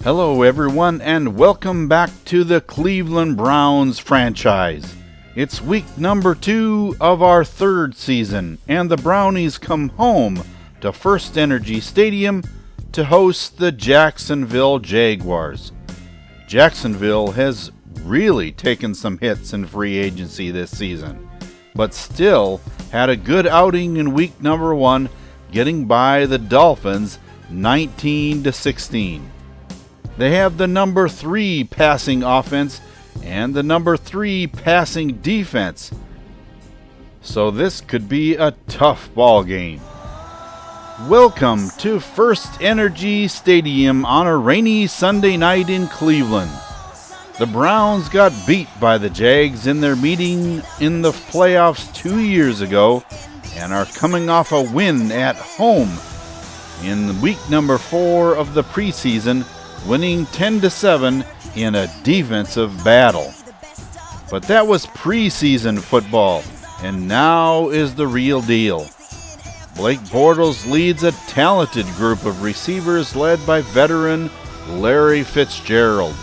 Hello everyone and welcome back to the Cleveland Browns franchise. It's week number 2 of our third season and the Brownies come home to First Energy Stadium to host the Jacksonville Jaguars. Jacksonville has really taken some hits in free agency this season, but still had a good outing in week number 1, getting by the Dolphins 19-16. They have the number 3 passing offense and the number 3 passing defense. So this could be a tough ball game. Welcome to First Energy Stadium on a rainy Sunday night in Cleveland. The Browns got beat by the Jags in their meeting in the playoffs 2 years ago and are coming off a win at home in week number 4 of the preseason, winning 10-7 in a defensive battle. But that was preseason football, and now is the real deal. Blake Bortles leads a talented group of receivers led by veteran Larry Fitzgerald.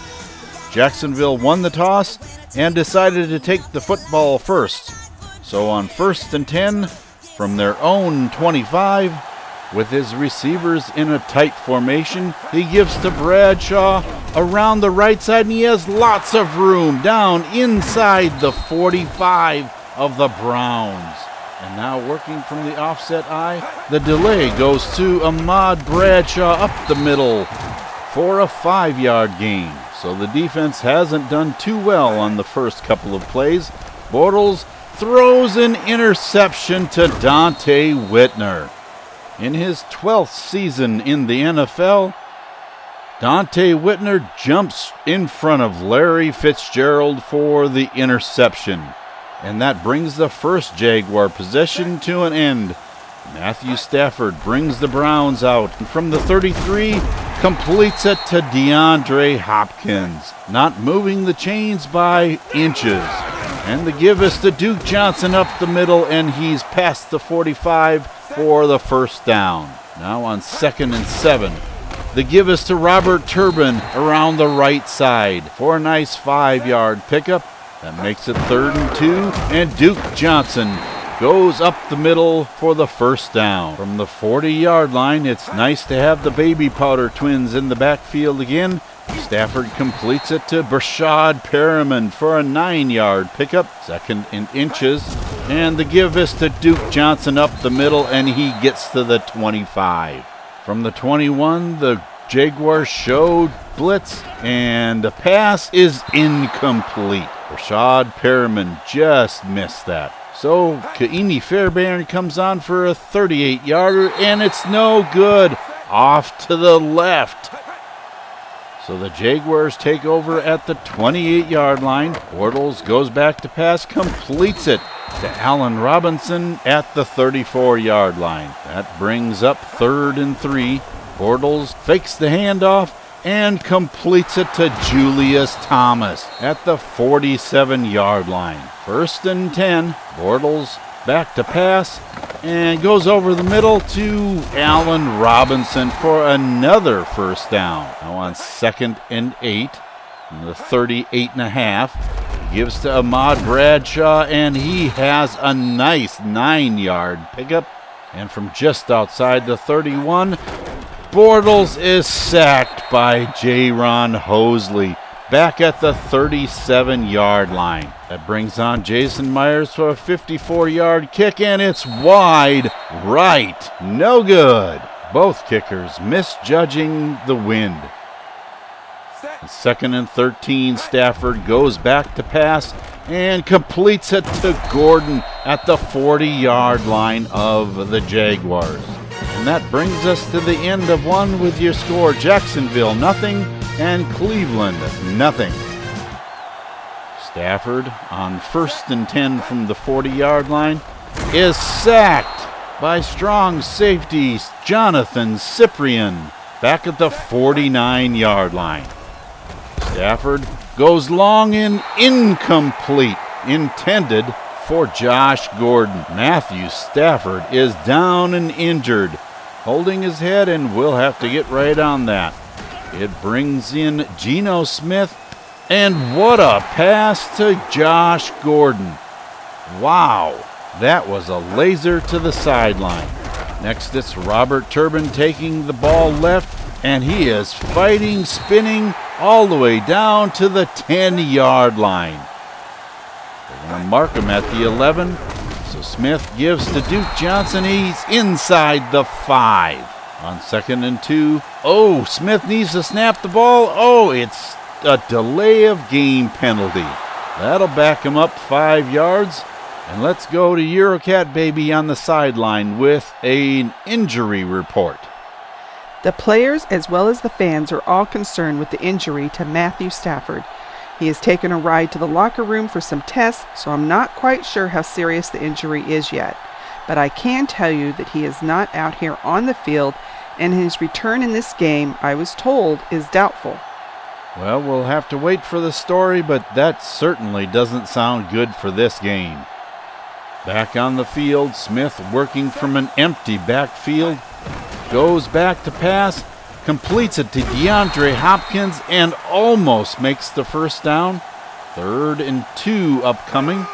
Jacksonville won the toss and decided to take the football first. So on 1st and 10 from their own 25, with his receivers in a tight formation, he gives to Bradshaw around the right side, and he has lots of room down inside the 45 of the Browns. And now working from the offset eye, the delay goes to Ahmad Bradshaw up the middle for a 5-yard gain. So the defense hasn't done too well on the first couple of plays. Bortles throws an interception to Dante Whitner. In his 12th season in the NFL, Dante Whitner jumps in front of Larry Fitzgerald for the interception. And that brings the first Jaguar possession to an end. Matthew Stafford brings the Browns out, and from the 33, completes it to DeAndre Hopkins, not moving the chains by inches. And the give is to Duke Johnson up the middle, and he's past the 45 for the first down. Now on 2nd and 7, the give is to Robert Turbin around the right side for a nice 5-yard pickup. That makes it 3rd and 2, and Duke Johnson goes up the middle for the first down. From the 40-yard line, it's nice to have the Baby Powder twins in the backfield again. Stafford completes it to Brashad Perriman for a 9-yard pickup, 2nd and inches, and the give is to Duke Johnson up the middle, and he gets to the 25. From the 21, the Jaguars showed blitz, and the pass is incomplete. Brashad Perriman just missed that. So Kaini Fairbairn comes on for a 38-yarder, and it's no good. Off to the left. So the Jaguars take over at the 28-yard line. Bortles goes back to pass, completes it to Allen Robinson at the 34-yard line. That brings up 3rd and 3. Bortles fakes the handoff and completes it to Julius Thomas at the 47-yard line. 1st and 10, Bortles back to pass and goes over the middle to Allen Robinson for another first down. Now on 2nd and 8, the 38.5, gives to Ahmad Bradshaw, and he has a nice 9-yard pickup. And from just outside the 31, Bortles is sacked by Jaron Hosley back at the 37-yard line. That brings on Jason Myers for a 54-yard kick, and it's wide right. No good. Both kickers misjudging the wind. 2nd and 13, Stafford goes back to pass and completes it to Gordon at the 40-yard line of the Jaguars. And that brings us to the end of one with your score: Jacksonville 0 and Cleveland 0. Stafford on 1st and 10 from the 40-yard line is sacked by strong safety Jonathan Cyprien back at the 49-yard line. Stafford goes long and incomplete, intended for Josh Gordon. Matthew Stafford is down and injured, holding his head, and we'll have to get right on that. It brings in Geno Smith, and what a pass to Josh Gordon. Wow, that was a laser to the sideline. Next, it's Robert Turbin taking the ball left, and he is fighting, spinning all the way down to the 10-yard line. They're going to mark him at the 11. So Smith gives to Duke Johnson. He's inside the 5. On 2nd and 2. Oh, Smith needs to snap the ball. Oh, it's a delay of game penalty. That'll back him up 5 yards. And let's go to Eurocat Baby on the sideline with an injury report. The players as well as the fans are all concerned with the injury to Matthew Stafford. He has taken a ride to the locker room for some tests, so I'm not quite sure how serious the injury is yet. But I can tell you that he is not out here on the field, and his return in this game, I was told, is doubtful. Well, we'll have to wait for the story, but that certainly doesn't sound good for this game. Back on the field, Smith working from an empty backfield, goes back to pass, completes it to DeAndre Hopkins, and almost makes the first down. 3rd and 2 upcoming.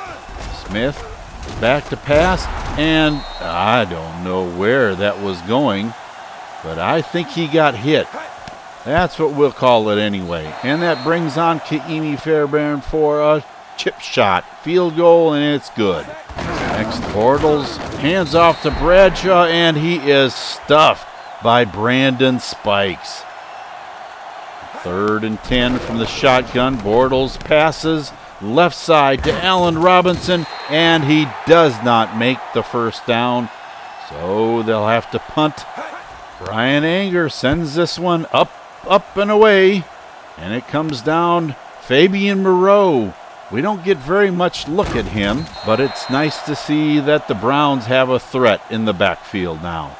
Smith back to pass, and I don't know where that was going, but I think he got hit. That's what we'll call it anyway. And that brings on Kaimi Fairbairn for a chip shot. Field goal, and it's good. Next, Bortles hands off to Bradshaw, and he is stuffed by Brandon Spikes. 3rd and 10 from the shotgun. Bortles passes left side to Allen Robinson, and he does not make the first down. So they'll have to punt. Brian Anger sends this one up and away, and it comes down. Fabian Moreau. We don't get very much look at him, but it's nice to see that the Browns have a threat in the backfield now.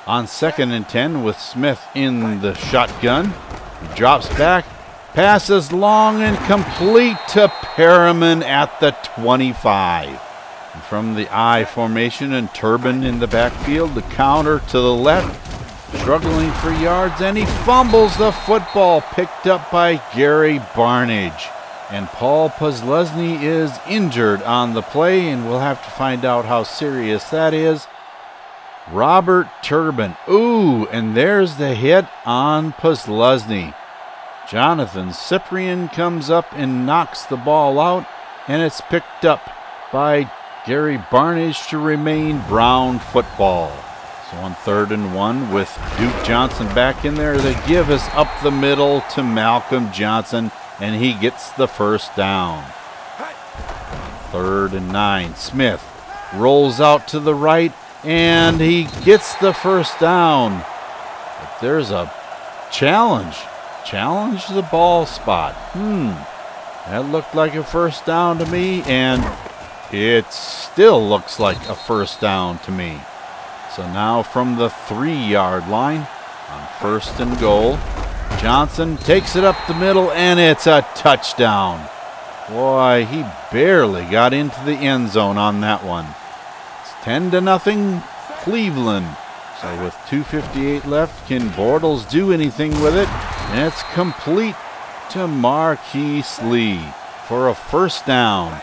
On 2nd and 10 with Smith in the shotgun. He drops back, passes long and complete to Perriman at the 25. And from the I formation and Turbin in the backfield, the counter to the left, struggling for yards, and he fumbles the football, picked up by Gary Barnage. And Paul Posluszny is injured on the play, and we'll have to find out how serious that is. Robert Turbin. Ooh, and there's the hit on Posluszny. Jonathan Cyprian comes up and knocks the ball out, and it's picked up by Gary Barnage to remain Brown football. So on 3rd and 1 with Duke Johnson back in there, the give is up the middle to Malcolm Johnson, and he gets the first down. 3rd and 9. Smith rolls out to the right, and he gets the first down. But there's a challenge. Challenge the ball spot. That looked like a first down to me, and it still looks like a first down to me. So now from the 3-yard line on 1st and goal, Johnson takes it up the middle, and it's a touchdown. Boy, he barely got into the end zone on that one. It's 10-0 Cleveland. So with 2:58 left, can Bortles do anything with it? And it's complete to Marquise Lee for a first down.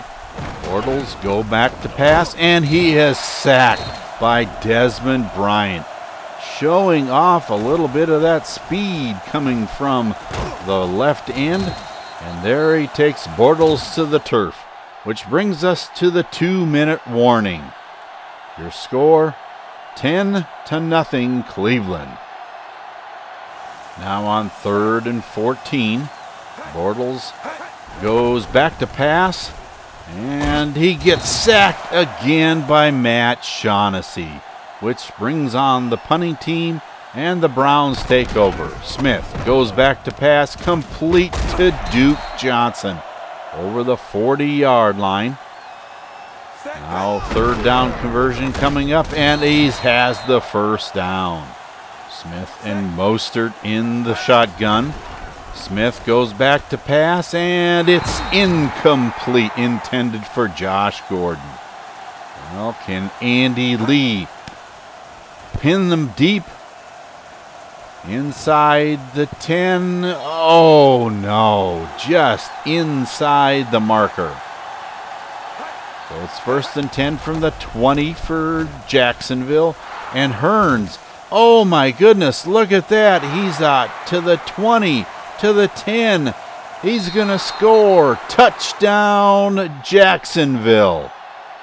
Bortles go back to pass, and he is sacked by Desmond Bryant, showing off a little bit of that speed coming from the left end. And there he takes Bortles to the turf, which brings us to the 2-minute warning. Your score, 10-0 Cleveland. Now on 3rd and 14, Bortles goes back to pass, and he gets sacked again by Matt Shaughnessy, which brings on the punting team, and the Browns take over. Smith goes back to pass, complete to Duke Johnson over the 40-yard line. Now 3rd down conversion coming up, and he has the first down. Smith and Mostert in the shotgun. Smith goes back to pass, and it's incomplete, intended for Josh Gordon. Well, can Andy Lee pin them deep? inside the 10. Oh no, just inside the marker. So it's 1st and 10 from the 20 for Jacksonville. And Hearns, oh my goodness, look at that. He's to the 20, to the 10. He's going to score. Touchdown, Jacksonville.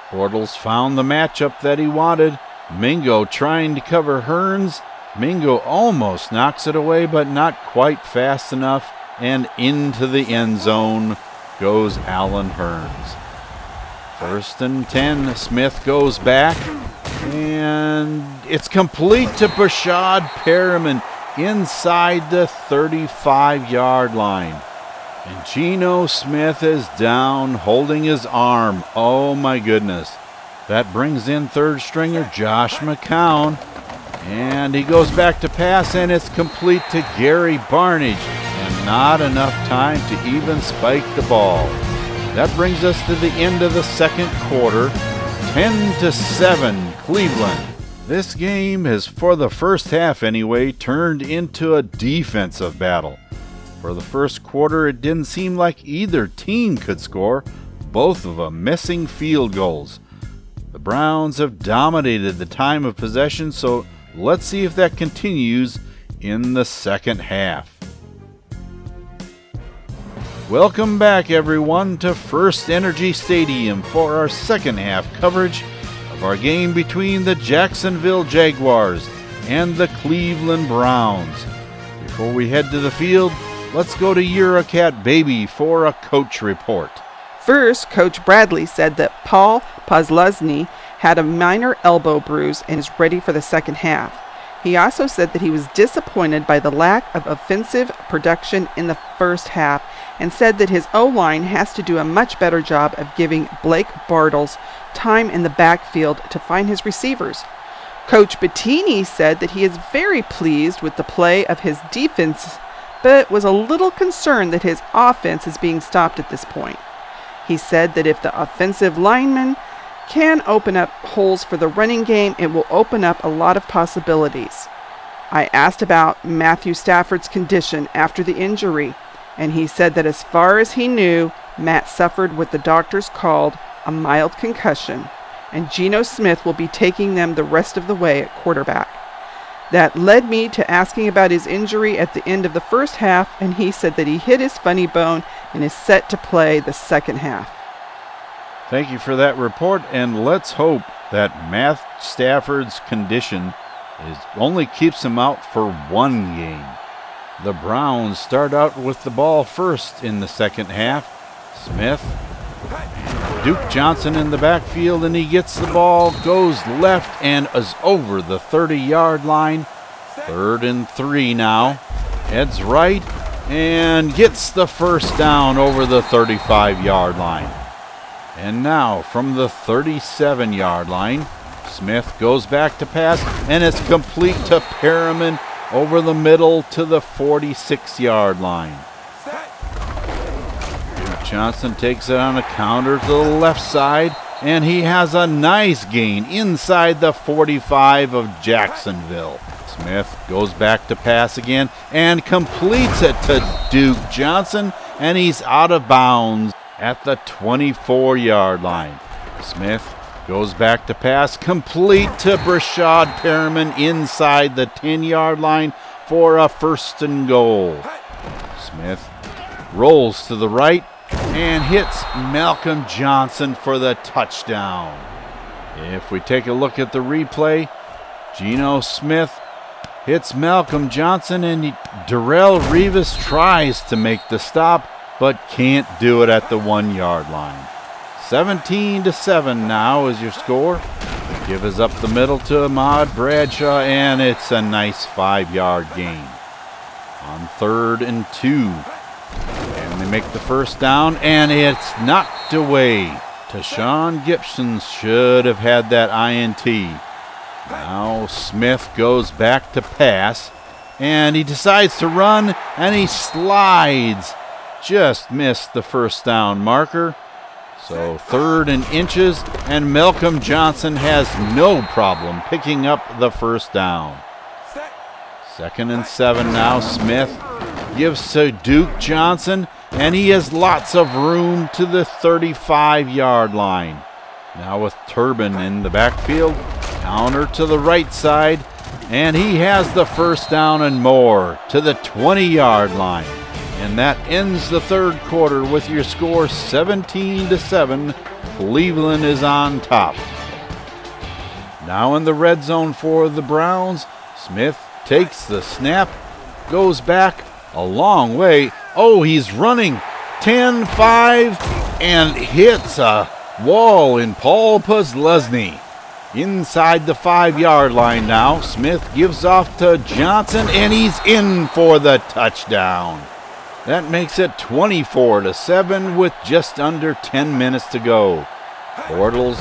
Bortles found the matchup that he wanted. Mingo trying to cover Hearns. Mingo almost knocks it away, but not quite fast enough. And into the end zone goes Allen Hearns. 1st and 10. Smith goes back. And it's complete to Brashad Perriman inside the 35-yard line. And Geno Smith is down, holding his arm. Oh my goodness. That brings in 3rd stringer Josh McCown. And he goes back to pass, and it's complete to Gary Barnage. And not enough time to even spike the ball. That brings us to the end of the 2nd quarter. 10-7 Cleveland. This game has, for the first half anyway, turned into a defensive battle. For the first quarter, it didn't seem like either team could score, both of them missing field goals. The Browns have dominated the time of possession, so let's see if that continues in the second half. Welcome back, everyone, to First Energy Stadium for our second half coverage of our game between the Jacksonville Jaguars and the Cleveland Browns. Before we head to the field, let's go to Eurocat Baby for a coach report. First, Coach Bradley said that Paul Posluszny had a minor elbow bruise and is ready for the second half. He also said that he was disappointed by the lack of offensive production in the first half and said that his O-line has to do a much better job of giving Blake Bortles time in the backfield to find his receivers. Coach Bettini said that he is very pleased with the play of his defense, but was a little concerned that his offense is being stopped at this point. He said that if the offensive linemen can open up holes for the running game, it will open up a lot of possibilities. I asked about Matthew Stafford's condition after the injury, and he said that as far as he knew, Matt suffered what the doctors called a mild concussion, and Geno Smith will be taking them the rest of the way at quarterback. That led me to asking about his injury at the end of the first half, and he said that he hit his funny bone and is set to play the second half. Thank you for that report, and let's hope that Matt Stafford's condition only keeps him out for one game. The Browns start out with the ball first in the second half. Smith, Duke Johnson in the backfield, and he gets the ball, goes left, and is over the 30-yard line. 3rd and 3 now. Heads right and gets the first down over the 35-yard line. And now from the 37-yard line, Smith goes back to pass, and it's complete to Perriman over the middle to the 46-yard line. Duke Johnson takes it on a counter to the left side, and he has a nice gain inside the 45 of Jacksonville. Smith goes back to pass again and completes it to Duke Johnson, and he's out of bounds at the 24-yard line. Smith goes back to pass, complete to Brashad Perriman inside the 10-yard line for a 1st and goal. Smith rolls to the right and hits Malcolm Johnson for the touchdown. If we take a look at the replay, Geno Smith hits Malcolm Johnson, and Darrelle Revis tries to make the stop, but can't do it at the 1-yard line. 17-7 now is your score. Give us up the middle to Ahmad Bradshaw, and it's a nice 5-yard gain. On 3rd and 2. And they make the first down, and it's knocked away. Tashawn Gibson should have had that INT. Now Smith goes back to pass, and he decides to run, and he slides. Just missed the first down marker. So 3rd and inches, and Malcolm Johnson has no problem picking up the first down. 2nd and 7 now. Smith gives to Duke Johnson, and he has lots of room to the 35-yard line. Now with Turbin in the backfield, counter to the right side, and he has the first down and more to the 20-yard line. And that ends the third quarter with your score 17-7. Cleveland is on top. Now in the red zone for the Browns, Smith takes the snap, goes back a long way. Oh, he's running 10-5 and hits a wall in Paul Posluszny. Inside the 5-yard line now, Smith gives off to Johnson, and he's in for the touchdown. That makes it 24-7 with just under 10 minutes to go. Bortles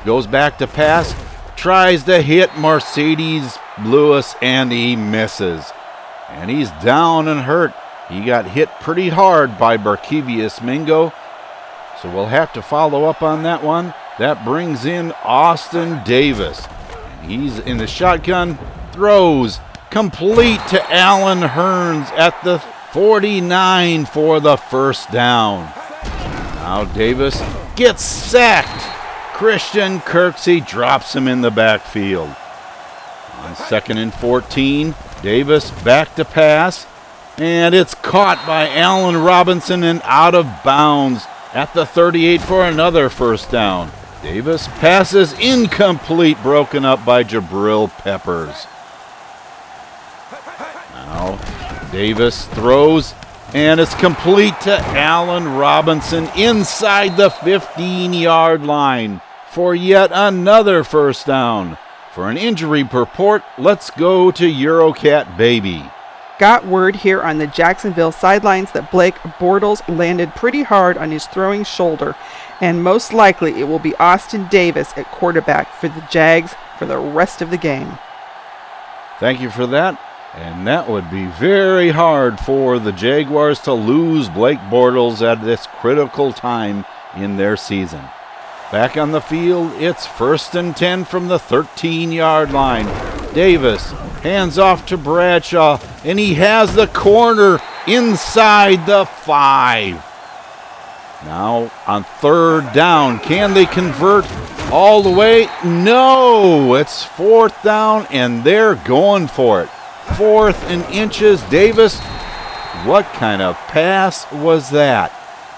goes back to pass, tries to hit Mercedes Lewis, and he misses. And he's down and hurt. He got hit pretty hard by Barkevius Mingo, so we'll have to follow up on that one. That brings in Austin Davis. He's in the shotgun, throws complete to Allen Hurns at the 49 for the first down. Now Davis gets sacked. Christian Kirksey drops him in the backfield. On 2nd and 14, Davis back to pass, and it's caught by Allen Robinson and out of bounds at the 38 for another first down. Davis passes incomplete, broken up by Jabril Peppers. Now Davis throws, and it's complete to Allen Robinson inside the 15-yard line for yet another first down. For an injury report, let's go to Eurocat Baby. Got word here on the Jacksonville sidelines that Blake Bortles landed pretty hard on his throwing shoulder, and most likely it will be Austin Davis at quarterback for the Jags for the rest of the game. Thank you for that. And that would be very hard for the Jaguars to lose Blake Bortles at this critical time in their season. Back on the field, it's 1st and 10 from the 13-yard line. Davis hands off to Bradshaw, and he has the corner inside the 5. Now on 3rd down, can they convert all the way? No, it's 4th down, and they're going for it. 4th and inches. Davis, what kind of pass was that?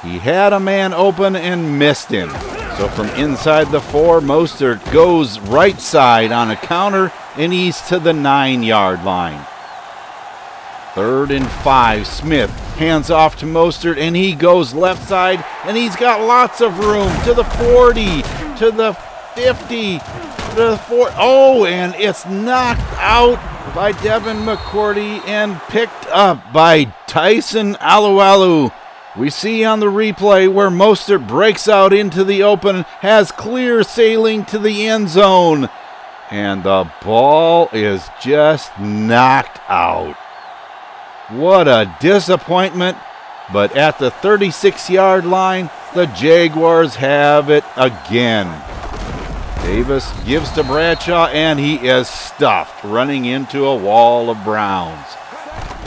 He had a man open and missed him. So from inside the 4, Mostert goes right side on a counter, and he's to the 9-yard line. 3rd and 5, Smith hands off to Mostert, and he goes left side, and he's got lots of room to the 40, to the 50, to the 4. Oh, and it's knocked out by Devin McCourty and picked up by Tyson Alualu. We see on the replay where Mostert breaks out into the open, has clear sailing to the end zone, and the ball is just knocked out. What a disappointment, but at the 36-yard line, the Jaguars have it again. Davis gives to Bradshaw, and he is stuffed, running into a wall of Browns.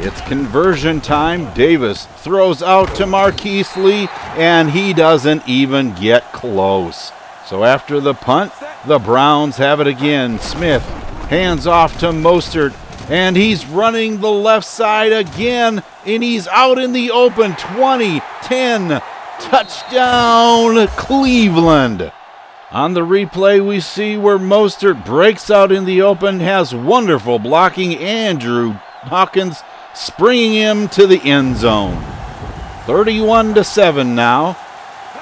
It's conversion time. Davis throws out to Marquise Lee, and he doesn't even get close. So after the punt, the Browns have it again. Smith hands off to Mostert, and he's running the left side again, and he's out in the open. 20, 10, touchdown Cleveland. On the replay, we see where Mostert breaks out in the open, has wonderful blocking. Andrew Hawkins springing him to the end zone. 31-7 now.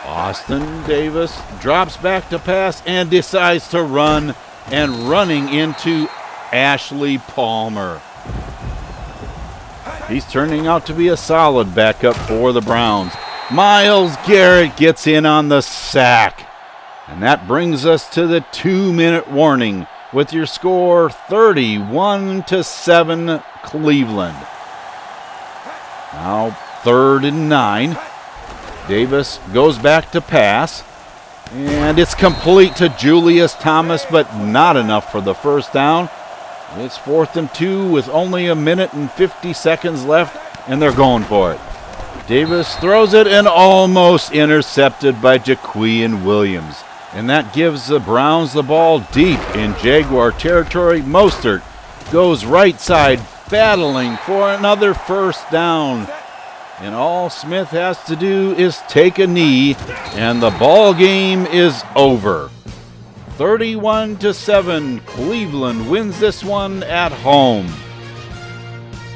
Austin Davis drops back to pass and decides to run, and running into Ashley Palmer. He's turning out to be a solid backup for the Browns. Myles Garrett gets in on the sack. And that brings us to the 2-minute warning with your score 31-7 Cleveland. Now 3rd and 9. Davis goes back to pass, and it's complete to Julius Thomas, but not enough for the first down. It's 4th and 2 with only a minute and 50 seconds left, and they're going for it. Davis throws it and almost intercepted by Jaquan Williams. And that gives the Browns the ball deep in Jaguar territory. Mostert goes right side, battling for another first down. And all Smith has to do is take a knee, and the ball game is over. 31-7, Cleveland wins this one at home.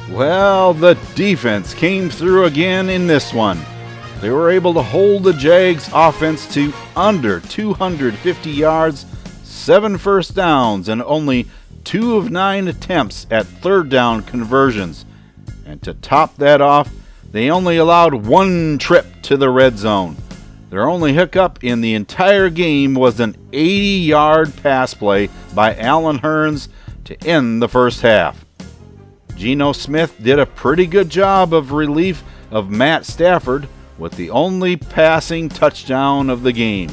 Well, the defense came through again in this one. They were able to hold the Jags offense to under 250 yards, 7 first downs, and only 2 of 9 attempts at third down conversions. And to top that off, they only allowed 1 trip to the red zone. Their only hiccup in the entire game was an 80-yard pass play by Allen Hurns to end the first half. Geno Smith did a pretty good job of relief of Matt Stafford with the only passing touchdown of the game.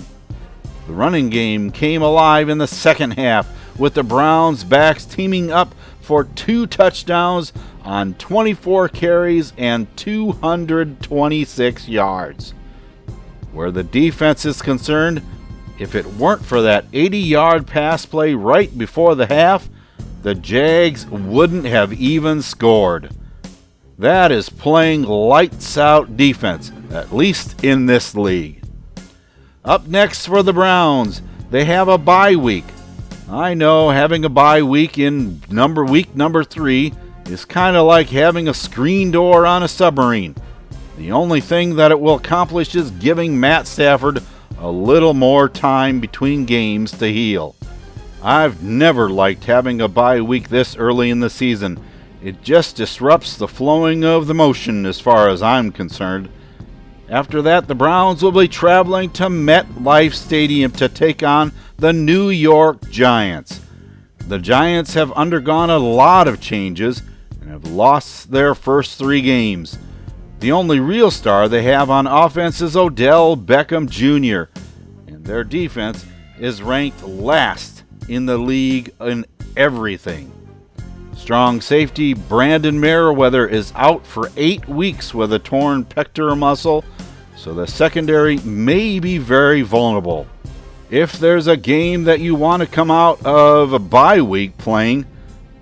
The running game came alive in the second half with the Browns backs teaming up for 2 touchdowns on 24 carries and 226 yards. Where the defense is concerned, if it weren't for that 80-yard pass play right before the half, the Jags wouldn't have even scored. That is playing lights-out defense, at least in this league. Up next for the Browns, they have a bye week. I know having a bye week in week number 3 is kind of like having a screen door on a submarine. The only thing that it will accomplish is giving Matt Stafford a little more time between games to heal. I've never liked having a bye week this early in the season. It just disrupts the flowing of the motion as far as I'm concerned. After that, the Browns will be traveling to MetLife Stadium to take on the New York Giants. The Giants have undergone a lot of changes and have lost their first 3 games. The only real star they have on offense is Odell Beckham Jr., and their defense is ranked last in the league in everything. Strong safety Brandon Merriweather is out for 8 weeks with a torn pectoral muscle, so the secondary may be very vulnerable. If there's a game that you want to come out of a bye week playing,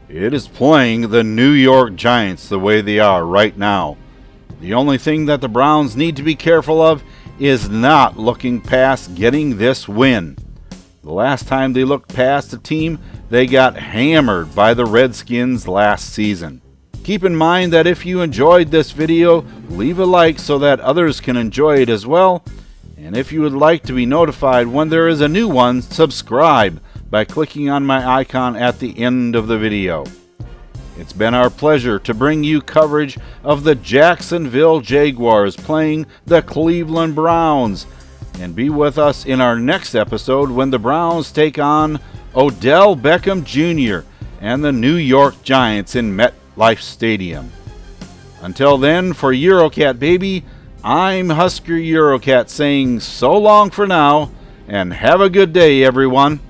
it is playing the New York Giants the way they are right now. The only thing that the Browns need to be careful of is not looking past getting this win. The last time they looked past a team, they got hammered by the Redskins last season. Keep in mind that if you enjoyed this video, leave a like so that others can enjoy it as well. And if you would like to be notified when there is a new one, subscribe by clicking on my icon at the end of the video. It's been our pleasure to bring you coverage of the Jacksonville Jaguars playing the Cleveland Browns. And be with us in our next episode when the Browns take on Odell Beckham Jr. and the New York Giants in MetLife Stadium. Until then, for Eurocat Baby, I'm Husker Eurocat saying so long for now, and have a good day, everyone.